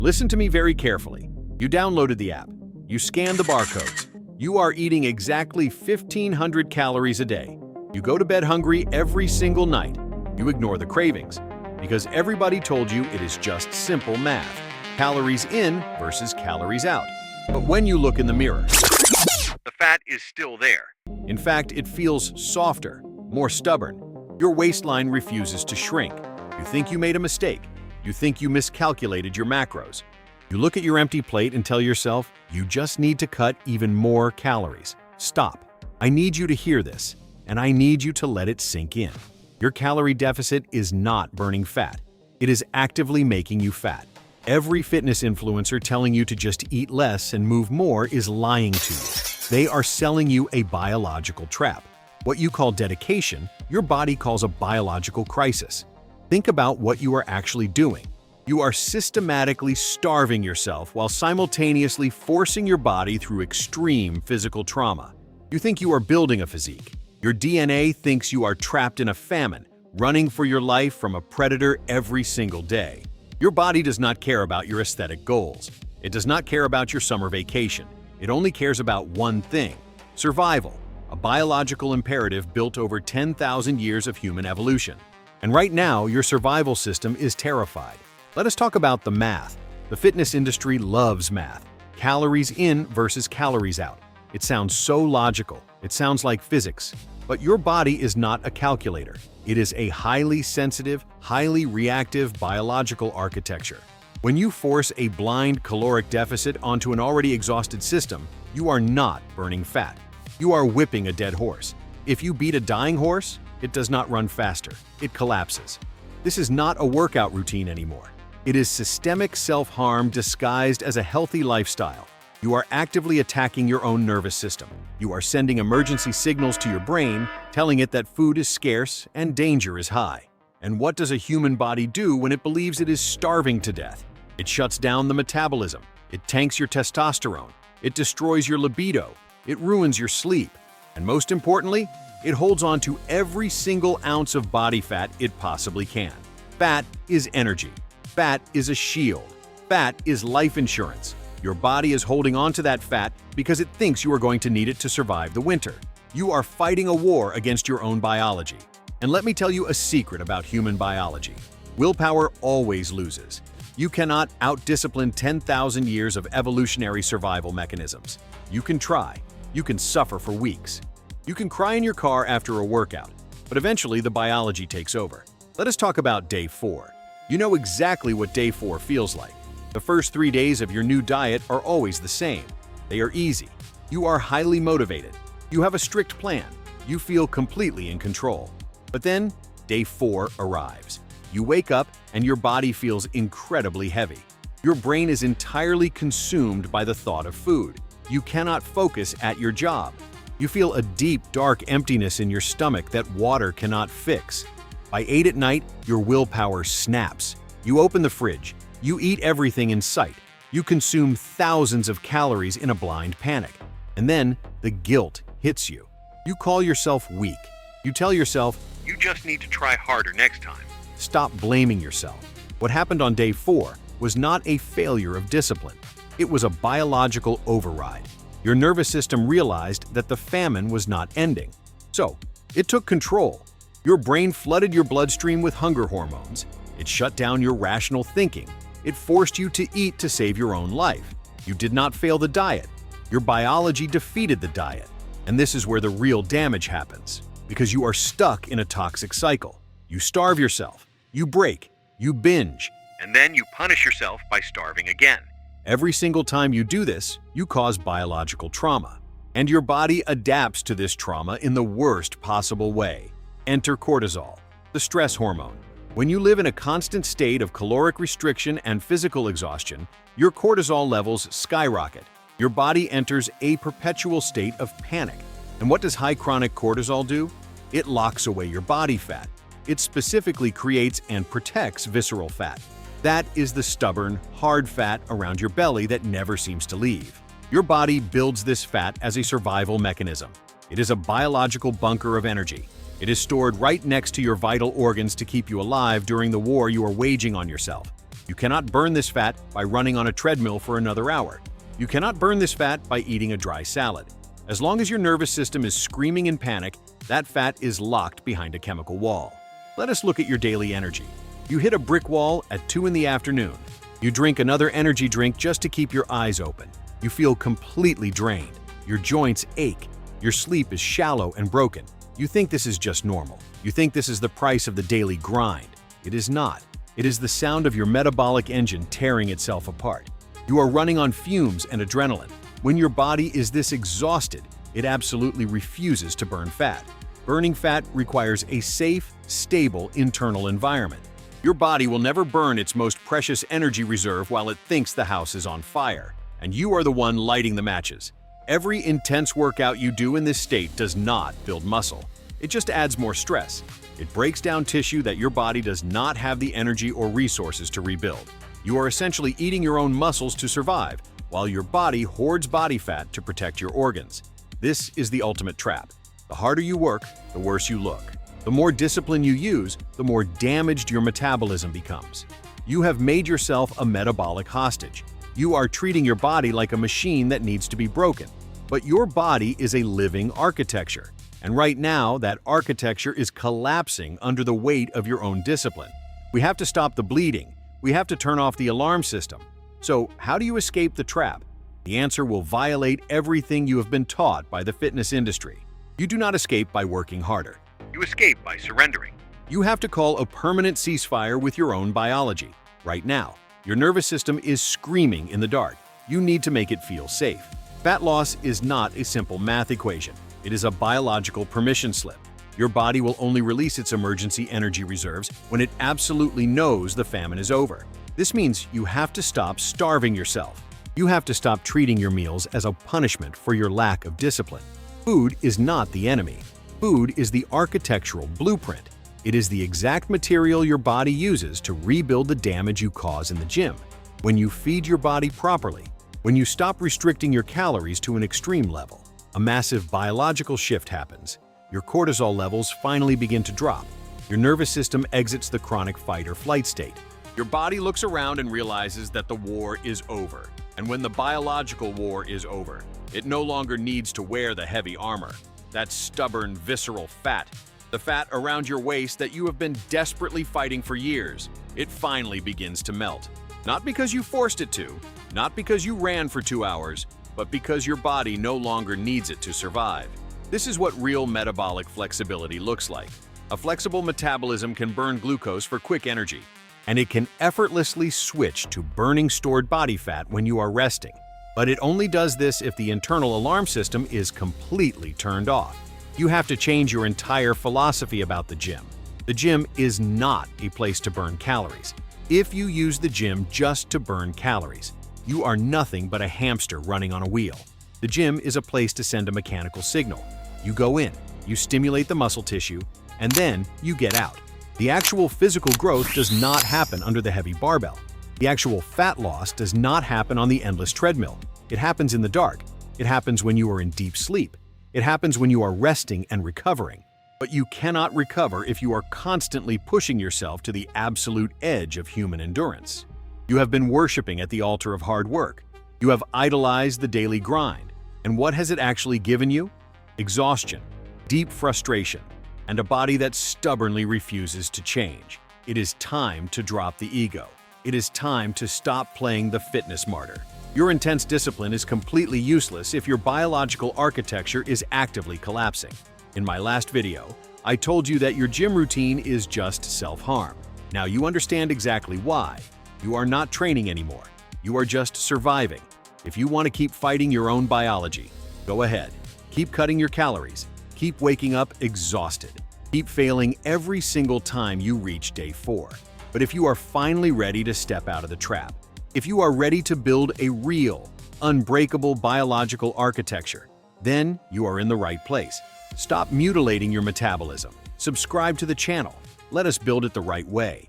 Listen to me very carefully. You downloaded the app. You scanned the barcodes. You are eating exactly 1,500 calories a day. You go to bed hungry every single night. You ignore the cravings because everybody told you it is just simple math. Calories in versus calories out. But when you look in the mirror, the fat is still there. In fact, it feels softer, more stubborn. Your waistline refuses to shrink. You think you made a mistake. You think you miscalculated your macros. You look at your empty plate and tell yourself, you just need to cut even more calories. Stop. I need you to hear this, and I need you to let it sink in. Your calorie deficit is not burning fat. It is actively making you fat. Every fitness influencer telling you to just eat less and move more is lying to you. They are selling you a biological trap. What you call dedication, your body calls a biological crisis. Think about what you are actually doing. You are systematically starving yourself while simultaneously forcing your body through extreme physical trauma. You think you are building a physique. Your DNA thinks you are trapped in a famine, running for your life from a predator every single day. Your body does not care about your aesthetic goals. It does not care about your summer vacation. It only cares about one thing: survival, a biological imperative built over 10,000 years of human evolution. And right now, your survival system is terrified. Let us talk about the math. The fitness industry loves math. Calories in versus calories out. It sounds so logical. It sounds like physics. But your body is not a calculator. It is a highly sensitive, highly reactive biological architecture. When you force a blind caloric deficit onto an already exhausted system, you are not burning fat. You are whipping a dead horse. If you beat a dying horse, it does not run faster. It collapses. This is not a workout routine anymore. It is systemic self-harm disguised as a healthy lifestyle. You are actively attacking your own nervous system. You are sending emergency signals to your brain, telling it that food is scarce and danger is high. And what does a human body do when it believes it is starving to death? It shuts down the metabolism. It tanks your testosterone. It destroys your libido. It ruins your sleep. And most importantly, it holds on to every single ounce of body fat it possibly can. Fat is energy. Fat is a shield. Fat is life insurance. Your body is holding on to that fat because it thinks you are going to need it to survive the winter. You are fighting a war against your own biology. And let me tell you a secret about human biology. Willpower always loses. You cannot out-discipline 10,000 years of evolutionary survival mechanisms. You can try. You can suffer for weeks. You can cry in your car after a workout, but eventually the biology takes over. Let us talk about day 4. You know exactly what day 4 feels like. The first 3 days of your new diet are always the same. They are easy. You are highly motivated. You have a strict plan. You feel completely in control. But then, day 4 arrives. You wake up and your body feels incredibly heavy. Your brain is entirely consumed by the thought of food. You cannot focus at your job. You feel a deep, dark emptiness in your stomach that water cannot fix. By 8 at night, your willpower snaps. You open the fridge. You eat everything in sight. You consume thousands of calories in a blind panic. And then, the guilt hits you. You call yourself weak. You tell yourself, you just need to try harder next time. Stop blaming yourself. What happened on day 4 was not a failure of discipline. It was a biological override. Your nervous system realized that the famine was not ending. So, it took control. Your brain flooded your bloodstream with hunger hormones. It shut down your rational thinking. It forced you to eat to save your own life. You did not fail the diet. Your biology defeated the diet. And this is where the real damage happens, because you are stuck in a toxic cycle. You starve yourself. You break. You binge. And then you punish yourself by starving again. Every single time you do this, you cause biological trauma. And your body adapts to this trauma in the worst possible way. Enter cortisol, the stress hormone. When you live in a constant state of caloric restriction and physical exhaustion, your cortisol levels skyrocket. Your body enters a perpetual state of panic. And what does high chronic cortisol do? It locks away your body fat. It specifically creates and protects visceral fat. That is the stubborn, hard fat around your belly that never seems to leave. Your body builds this fat as a survival mechanism. It is a biological bunker of energy. It is stored right next to your vital organs to keep you alive during the war you are waging on yourself. You cannot burn this fat by running on a treadmill for another hour. You cannot burn this fat by eating a dry salad. As long as your nervous system is screaming in panic, that fat is locked behind a chemical wall. Let us look at your daily energy. You hit a brick wall at 2 in the afternoon. You drink another energy drink just to keep your eyes open. You feel completely drained. Your joints ache. Your sleep is shallow and broken. You think this is just normal. You think this is the price of the daily grind. It is not. It is the sound of your metabolic engine tearing itself apart. You are running on fumes and adrenaline. When your body is this exhausted, it absolutely refuses to burn fat. Burning fat requires a safe, stable internal environment. Your body will never burn its most precious energy reserve while it thinks the house is on fire, and you are the one lighting the matches. Every intense workout you do in this state does not build muscle. It just adds more stress. It breaks down tissue that your body does not have the energy or resources to rebuild. You are essentially eating your own muscles to survive, while your body hoards body fat to protect your organs. This is the ultimate trap. The harder you work, the worse you look. The more discipline you use, the more damaged your metabolism becomes. You have made yourself a metabolic hostage. You are treating your body like a machine that needs to be broken. But your body is a living architecture. And right now, that architecture is collapsing under the weight of your own discipline. We have to stop the bleeding. We have to turn off the alarm system. So, how do you escape the trap? The answer will violate everything you have been taught by the fitness industry. You do not escape by working harder. You escape by surrendering. You have to call a permanent ceasefire with your own biology. Right now, your nervous system is screaming in the dark. You need to make it feel safe. Fat loss is not a simple math equation. It is a biological permission slip. Your body will only release its emergency energy reserves when it absolutely knows the famine is over. This means you have to stop starving yourself. You have to stop treating your meals as a punishment for your lack of discipline. Food is not the enemy. Food is the architectural blueprint. It is the exact material your body uses to rebuild the damage you cause in the gym. When you feed your body properly, when you stop restricting your calories to an extreme level, a massive biological shift happens. Your cortisol levels finally begin to drop. Your nervous system exits the chronic fight or flight state. Your body looks around and realizes that the war is over. And when the biological war is over, it no longer needs to wear the heavy armor, that stubborn, visceral fat, the fat around your waist that you have been desperately fighting for years. It finally begins to melt. Not because you forced it to, not because you ran for 2 hours, but because your body no longer needs it to survive. This is what real metabolic flexibility looks like. A flexible metabolism can burn glucose for quick energy, and it can effortlessly switch to burning stored body fat when you are resting. But it only does this if the internal alarm system is completely turned off. You have to change your entire philosophy about the gym. The gym is not a place to burn calories. If you use the gym just to burn calories, you are nothing but a hamster running on a wheel. The gym is a place to send a mechanical signal. You go in, you stimulate the muscle tissue, and then you get out. The actual physical growth does not happen under the heavy barbell. The actual fat loss does not happen on the endless treadmill. It happens in the dark. It happens when you are in deep sleep. It happens when you are resting and recovering. But you cannot recover if you are constantly pushing yourself to the absolute edge of human endurance. You have been worshiping at the altar of hard work. You have idolized the daily grind. And what has it actually given you? Exhaustion, deep frustration, and a body that stubbornly refuses to change. It is time to drop the ego. It is time to stop playing the fitness martyr. Your intense discipline is completely useless if your biological architecture is actively collapsing. In my last video, I told you that your gym routine is just self-harm. Now you understand exactly why. You are not training anymore. You are just surviving. If you want to keep fighting your own biology, go ahead. Keep cutting your calories. Keep waking up exhausted. Keep failing every single time you reach day 4. But if you are finally ready to step out of the trap, if you are ready to build a real, unbreakable biological architecture, then you are in the right place. Stop mutilating your metabolism. Subscribe to the channel. Let us build it the right way.